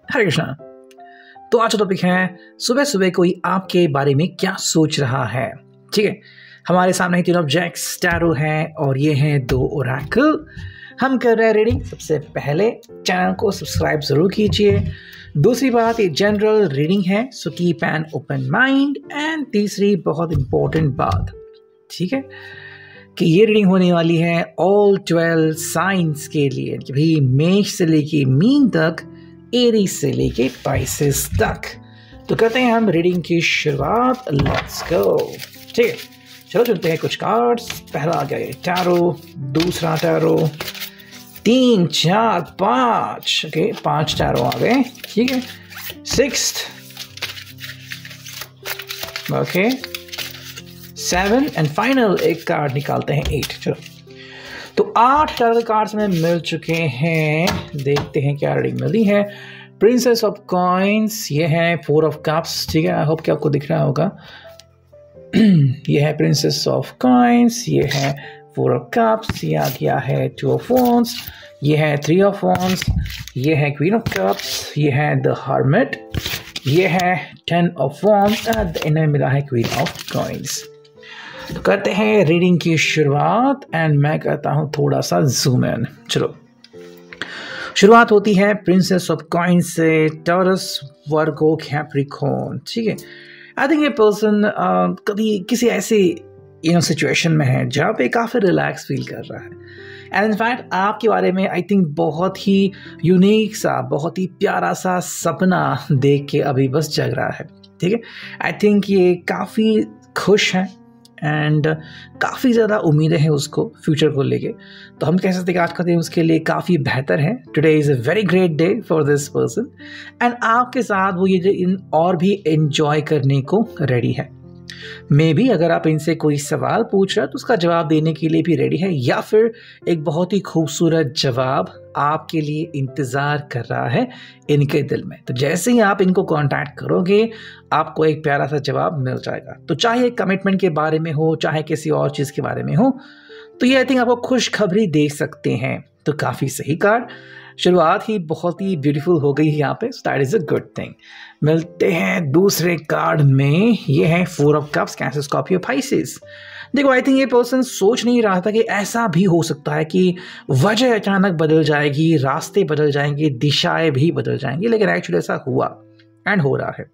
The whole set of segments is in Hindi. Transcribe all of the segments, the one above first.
हरे कृष्णा। तो आज का टॉपिक है सुबह सुबह कोई आपके बारे में क्या सोच रहा है। ठीक है, हमारे सामने तीन ऑब्जेक्ट्स टैरो हैं और ये हैं दो ओरेकल। हम कर रहे हैं रीडिंग। सबसे पहले चैनल को सब्सक्राइब जरूर कीजिए। दूसरी बात, ये जनरल रीडिंग है, so keep an open mind. And तीसरी बहुत इंपॉर्टेंट बात, ठीक है, कि ये रीडिंग होने वाली है ऑल 12 साइंस के लिए, कि भाई मेष से लेके मीन तक, एरीज से लेके पाइसेस तक। तो करते हैं हम रीडिंग की शुरुआत। Let's go. ठीक है, चलो चलते हैं कुछ कार्ड्स। पहला आ गया टैरो, दूसरा टैरो, 3 4 5, ओके 5 टैरो आ गए। ठीक है, 6th, ओके 7 एंड फाइनल एक कार्ड निकालते हैं 8। चलो, तो 8 टैरो के कार्ड्स में मिल चुके हैं। देखते हैं क्या रीडिंग मिली है। प्रिंसेस ऑफ कॉइन्स, ये है 4 ऑफ कप्स। ठीक है, आई होप कि आपको दिख रहा होगा। ये है प्रिंसेस ऑफ कॉइन्स, ये है 4 ऑफ कप्स, ये आ गया है 2 ऑफ वॉन्ड्स, ये है 3 ऑफ वॉन्ड्स, ये है क्वीन ऑफ कप्स, ये है द हर्मिट, ये है 10 ऑफ वॉन्ड्स, एंड इन्हें मिला है क्वीन ऑफ कॉइन्स। तो करते हैं रीडिंग की शुरुआत एंड मैं करता हूं थोड़ा सा जूम इन। चलो, शुरुआत होती है प्रिंसेस ऑफ कॉइन्स से, टॉरस, वर्गो, कैप्रिकॉर्न। ठीक है, आई थिंक ये पर्सन कभी किसी ऐसी सिचुएशन में है जहाँ पे काफ़ी रिलैक्स फील कर रहा है। एंड इनफैक्ट आपके बारे में आई थिंक बहुत ही यूनिक सा, बहुत ही प्यारा सा सपना देख के अभी बस जग रहा है। ठीक है, आई थिंक ये काफ़ी खुश है एंड काफ़ी ज़्यादा उम्मीदें हैं उसको फ्यूचर को लेके। तो हम कह सकते हैं कि आज का दिन उसके लिए काफ़ी बेहतर है। Today is a very great day for this person and आपके साथ वो ये दिन और भी एंजॉय करने को रेडी है। मे बी अगर आप इनसे कोई सवाल पूछ रहे हैं तो उसका जवाब देने के लिए भी रेडी है, या फिर एक बहुत ही खूबसूरत जवाब आपके लिए इंतज़ार कर रहा है इनके दिल में। तो जैसे ही आप इनको कांटेक्ट करोगे आपको एक प्यारा सा जवाब मिल जाएगा। तो चाहे कमिटमेंट के बारे में हो, चाहे किसी और चीज़ के बारे में हो, तो ये आई थिंक आपको खुशखबरी दे सकते हैं। तो काफ़ी सही कार्ड, शुरुआत ही बहुत ही ब्यूटीफुल हो गई है यहाँ पे, so that is a good thing. मिलते हैं दूसरे कार्ड में, ये है 4 of cups, cancer, Scorpio, Pisces. देखो, आई थिंक ये पर्सन सोच नहीं रहा था कि ऐसा भी हो सकता है कि वजह अचानक बदल जाएगी, रास्ते बदल जाएंगे, दिशाएं भी बदल जाएंगी, लेकिन एक्चुअली ऐसा हुआ एंड हो रहा है।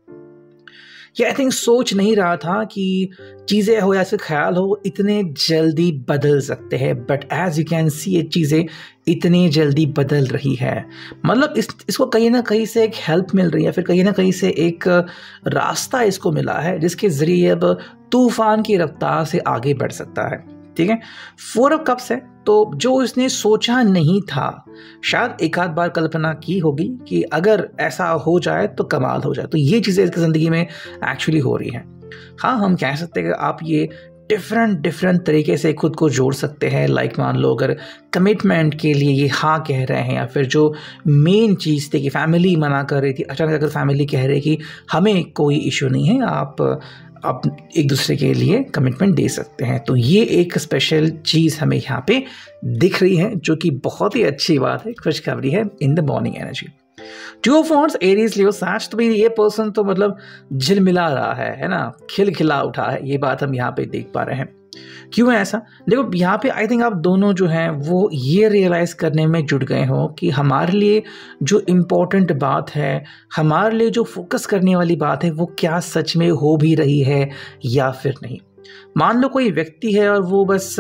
ये आई थिंक सोच नहीं रहा था कि चीज़ें हो या फिर ख्याल हो इतने जल्दी बदल सकते हैं, but as you can see ये चीज़ें इतनी जल्दी बदल रही है। मतलब इसको कहीं ना कहीं से एक हेल्प मिल रही है, फिर कहीं ना कहीं से एक रास्ता इसको मिला है जिसके ज़रिए अब तूफान की रफ्तार से आगे बढ़ सकता है। ठीक है, 4 ऑफ कप्स है, तो जो इसने सोचा नहीं था, शायद एक आध बार कल्पना की होगी कि अगर ऐसा हो जाए तो कमाल हो जाए, तो ये चीज़ें इसकी ज़िंदगी में एक्चुअली हो रही हैं। हाँ, हम कह सकते हैं कि आप ये डिफरेंट तरीके से खुद को जोड़ सकते हैं। लाइक मान लो अगर कमिटमेंट के लिए ये हाँ कह रहे हैं, या फिर जो मेन चीज़ थी कि फैमिली मना कर रही थी, अचानक अगर फैमिली कह रही कि हमें कोई इशू नहीं है, आप एक दूसरे के लिए कमिटमेंट दे सकते हैं। तो ये एक स्पेशल चीज़ हमें यहाँ पे दिख रही है, जो कि बहुत ही अच्छी बात है, खुशखबरी है in the morning energy. 2 of wands, Aries, Leo, साच। तो भाई ये पर्सन तो मतलब झिलमिला रहा है ना, खिलखिला उठा है, ये बात हम यहाँ पे देख पा रहे हैं। क्यों है ऐसा? देखो, यहाँ पे आई थिंक आप दोनों जो हैं वो ये रियलाइज करने में जुट गए हो कि हमारे लिए जो इम्पोर्टेंट बात है, हमारे लिए जो फोकस करने वाली बात है, वो क्या सच में हो भी रही है या फिर नहीं। मान लो कोई व्यक्ति है और वो बस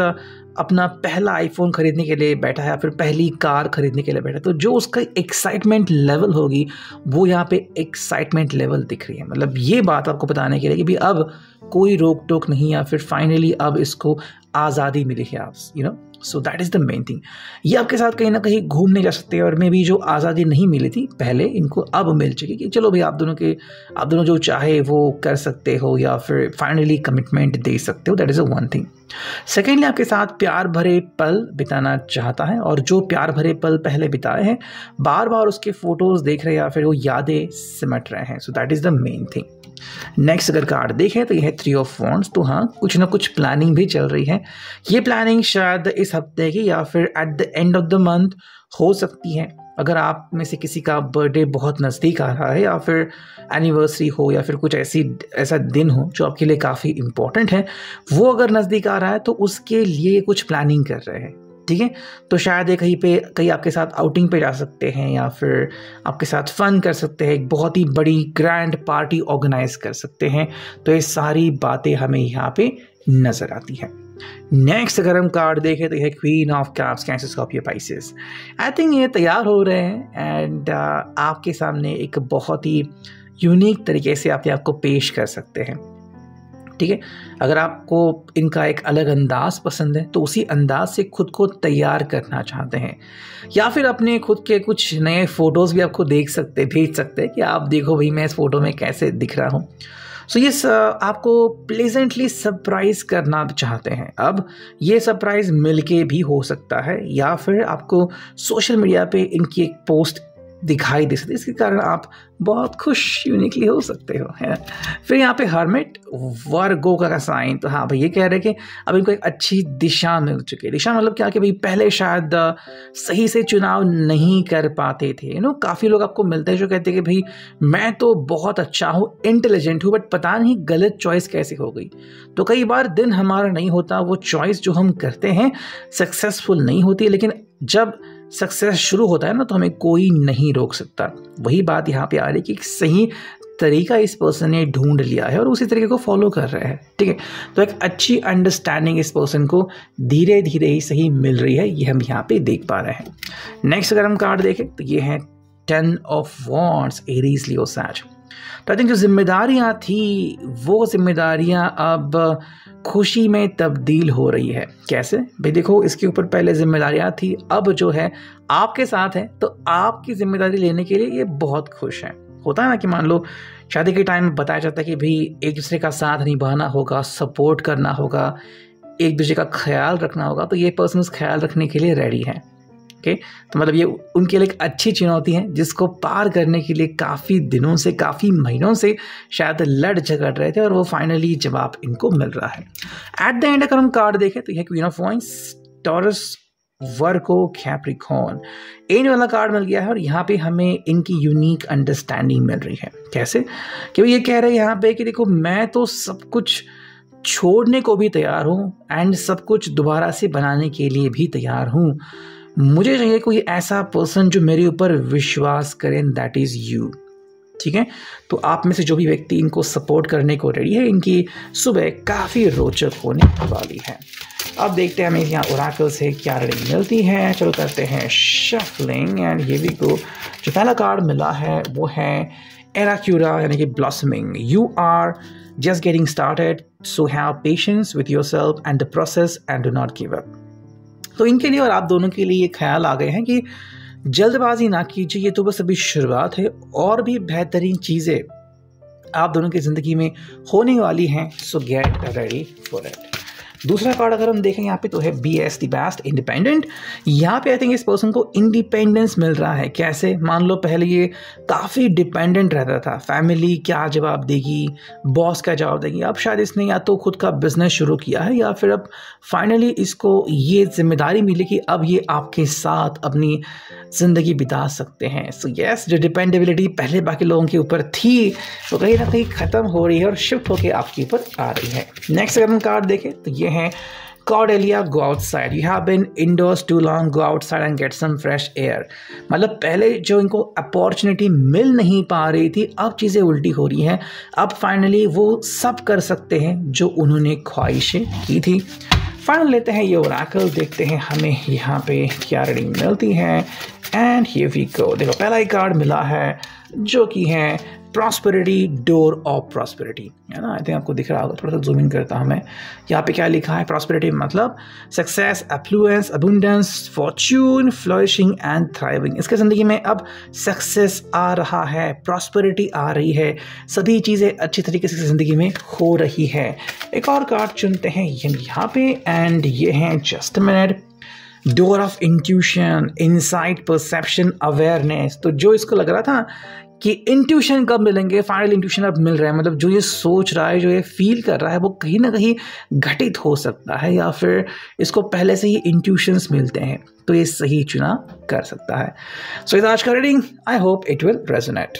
अपना पहला आईफोन खरीदने के लिए बैठा है या फिर पहली कार खरीदने के लिए बैठा है, तो जो उसका एक्साइटमेंट लेवल होगी वो यहाँ पे एक्साइटमेंट लेवल दिख रही है। मतलब ये बात आपको बताने के लिए कि भी अब कोई रोक टोक नहीं, या फिर फाइनली अब इसको आज़ादी मिली है। आप so that is the main thing. ये आपके साथ कहीं ना कहीं घूमने जा सकते हैं, और मे बी जो आज़ादी नहीं मिली थी पहले, इनको अब मिल चुकी कि चलो भाई आप दोनों जो चाहे वो कर सकते हो, या फिर फाइनली कमिटमेंट दे सकते हो। That is a one thing. Secondly, आपके साथ प्यार भरे पल बिताना चाहता है, और जो प्यार भरे पल पहले बिताए हैं बार बार उसके फोटोज़ देख रहे हैं या फिर वो यादें सिमट रहे हैं। So that is the main thing. Next अगर कार्ड देखें तो यह है 3 ऑफ वॉन्ड्स। तो हाँ, कुछ ना कुछ प्लानिंग भी चल रही है। ये प्लानिंग शायद इस हफ्ते की या फिर at the end of the month हो सकती है। अगर आप में से किसी का बर्थडे बहुत नज़दीक आ रहा है या फिर एनिवर्सरी हो या फिर कुछ ऐसा दिन हो जो आपके लिए काफ़ी इम्पोर्टेंट है, वो अगर नज़दीक आ रहा है तो उसके लिए कुछ प्लानिंग कर रहे हैं, ठीक है। तो शायद ये कहीं आपके साथ आउटिंग पे जा सकते हैं या फिर आपके साथ फन कर सकते हैं, एक बहुत ही बड़ी ग्रैंड पार्टी ऑर्गेनाइज कर सकते हैं। तो ये सारी बातें हमें यहाँ पे नज़र आती हैं। नेक्स्ट अगर हम कार्ड देखें तो यह queen of cups, cancer, Scorpio, Pisces. I think ये तैयार हो रहे हैं एंड आपके सामने एक बहुत ही यूनिक तरीके से अपने आप को पेश कर सकते हैं, ठीक है। अगर आपको इनका एक अलग अंदाज पसंद है तो उसी अंदाज से खुद को तैयार करना चाहते हैं, या फिर अपने खुद के कुछ नए फ़ोटोज़ भी आपको भेज सकते हैं कि आप देखो भाई मैं इस फ़ोटो में कैसे दिख रहा हूँ। सो ये आपको प्लेजेंटली सरप्राइज़ करना चाहते हैं। अब ये सरप्राइज़ मिलके भी हो सकता है या फिर आपको सोशल मीडिया पे इनकी एक पोस्ट दिखाई दे सकती है, इसके कारण आप बहुत खुश यूनिकली हो सकते हो, है ना। फिर यहाँ पे हर्मिट, वर्गो का साइन। तो हाँ भाई ये कह रहे हैं कि अब इनको एक अच्छी दिशा मिल चुकी है। दिशा मतलब क्या कि भाई पहले शायद सही से चुनाव नहीं कर पाते थे, काफ़ी लोग आपको मिलते हैं जो कहते हैं कि भाई मैं तो बहुत अच्छा हूँ, इंटेलिजेंट हूँ, बट पता नहीं गलत चॉइस कैसे हो गई। तो कई बार दिन हमारा नहीं होता, वो चॉइस जो हम करते हैं सक्सेसफुल नहीं होती, लेकिन जब सक्सेस शुरू होता है ना तो हमें कोई नहीं रोक सकता। वही बात यहाँ पे आ रही है कि सही तरीका इस पर्सन ने ढूंढ लिया है और उसी तरीके को फॉलो कर रहे हैं, ठीक है। तो एक अच्छी अंडरस्टैंडिंग इस पर्सन को धीरे धीरे ही सही मिल रही है, ये हम यहाँ पे देख पा रहे हैं। नेक्स्ट अगर हम कार्ड देखें तो ये है 10 ऑफ वॉन्ड्स, एरीज, लियो, सैज। तो आई थिंक जो जिम्मेदारियाँ थी वो जिम्मेदारियाँ अब खुशी में तब्दील हो रही है। कैसे भाई देखो, इसके ऊपर पहले जिम्मेदारियाँ थी, अब जो है आपके साथ है तो आपकी जिम्मेदारी लेने के लिए ये बहुत खुश हैं। होता है ना कि मान लो शादी के टाइम में बताया जाता है कि भाई एक दूसरे का साथ निभाना होगा, सपोर्ट करना होगा, एक दूसरे का ख्याल रखना होगा, तो ये पर्सन उस ख्याल रखने के लिए रेडी है, ओके। तो मतलब ये उनके लिए एक अच्छी चुनौती है जिसको पार करने के लिए काफ़ी दिनों से, काफ़ी महीनों से शायद लड़ झगड़ रहे थे और वो फाइनली जवाब इनको मिल रहा है। एट द एंड अगर हम कार्ड देखें तो यह queen of wines, Taurus, Virgo, Capricorn, and वाला कार्ड मिल गया है और यहाँ पे हमें इनकी यूनिक अंडरस्टैंडिंग मिल रही है। कैसे कि ये कह रहे हैं यहाँ पे कि देखो मैं तो सब कुछ छोड़ने को भी तैयार हूँ एंड सब कुछ दोबारा से बनाने के लिए भी तैयार हूँ। मुझे चाहिए कोई ऐसा पर्सन जो मेरे ऊपर विश्वास करे, दैट इज़ यू, ठीक है। तो आप में से जो भी व्यक्ति इनको सपोर्ट करने को रेडी है, इनकी सुबह काफ़ी रोचक होने वाली है। अब देखते हैं हमें यहाँ ओरेकल से क्या रीडिंग मिलती है। चलो करते हैं shuffling and here we go. जो पहला कार्ड मिला है वो है एराक्यूरा यानी कि blossoming. You are just getting started, so have patience with yourself and the process and do not give up. तो इनके लिए और आप दोनों के लिए ये ख्याल आ गए हैं कि जल्दबाजी ना कीजिए, ये तो बस अभी शुरुआत है, और भी बेहतरीन चीज़ें आप दोनों की ज़िंदगी में होने वाली हैं। सो गेट रेडी फॉर इट। दूसरा कार्ड अगर हम देखें यहाँ पे तो है BS द बेस्ट, इंडिपेंडेंट। यहाँ पे आई थिंक इस पर्सन को इंडिपेंडेंस मिल रहा है। कैसे, मान लो पहले ये काफ़ी डिपेंडेंट रहता था, फैमिली क्या जवाब देगी, बॉस क्या जवाब देगी। अब शायद इसने या तो खुद का बिजनेस शुरू किया है या फिर अब फाइनली इसको ये जिम्मेदारी मिली कि अब ये आपके साथ अपनी ज़िंदगी बिता सकते हैं। सो यस, जो डिपेंडेबिलिटी पहले बाकी लोगों के ऊपर थी वो कहीं ना कहीं ख़त्म हो रही है और शिफ्ट होकर आपके ऊपर आ रही है। नेक्स्ट अगर हम कार्ड देखें तो ये है Cordelia, go outside. You have been indoors too long. Go outside and get some fresh air. मतलब पहले जो इनको अपॉर्चुनिटी मिल नहीं पा रही थी, अब चीज़ें उल्टी हो रही हैं। अब फाइनली वो सब कर सकते हैं जो उन्होंने ख्वाहिशें की थी। फाइनल लेते हैं ये ओरेकल, देखते हैं हमें यहाँ पे क्या रीडिंग मिलती है। And here we go. देखो पहला ही कार्ड मिला है जो कि है प्रॉस्पेरिटी, डोर ऑफ प्रॉस्पेरिटी, है ना। आई थिंक आपको दिख रहा होगा, थोड़ा सा जूम इन करता हूँ मैं। यहाँ पे क्या लिखा है, प्रॉस्पेरिटी मतलब success, affluence, abundance, fortune, flourishing and thriving. इसके ज़िंदगी में अब सक्सेस आ रहा है, प्रॉस्पेरिटी आ रही है, सभी चीज़ें अच्छी तरीके से ज़िंदगी में हो रही है। एक और कार्ड चुनते हैं यहाँ पे एंड ये है just a minute, door of intuition, insight, perception, awareness. तो जो इसको लग रहा था कि इंट्यूशन कब मिलेंगे, फाइनल इंट्यूशन अब मिल रहा है, मतलब जो ये सोच रहा है, जो ये फील कर रहा है, वो कहीं ना कहीं घटित हो सकता है या फिर इसको पहले से ही इंट्यूशंस मिलते हैं, तो ये सही चुनाव कर सकता है। सो आज का reading, I hope it will resonate.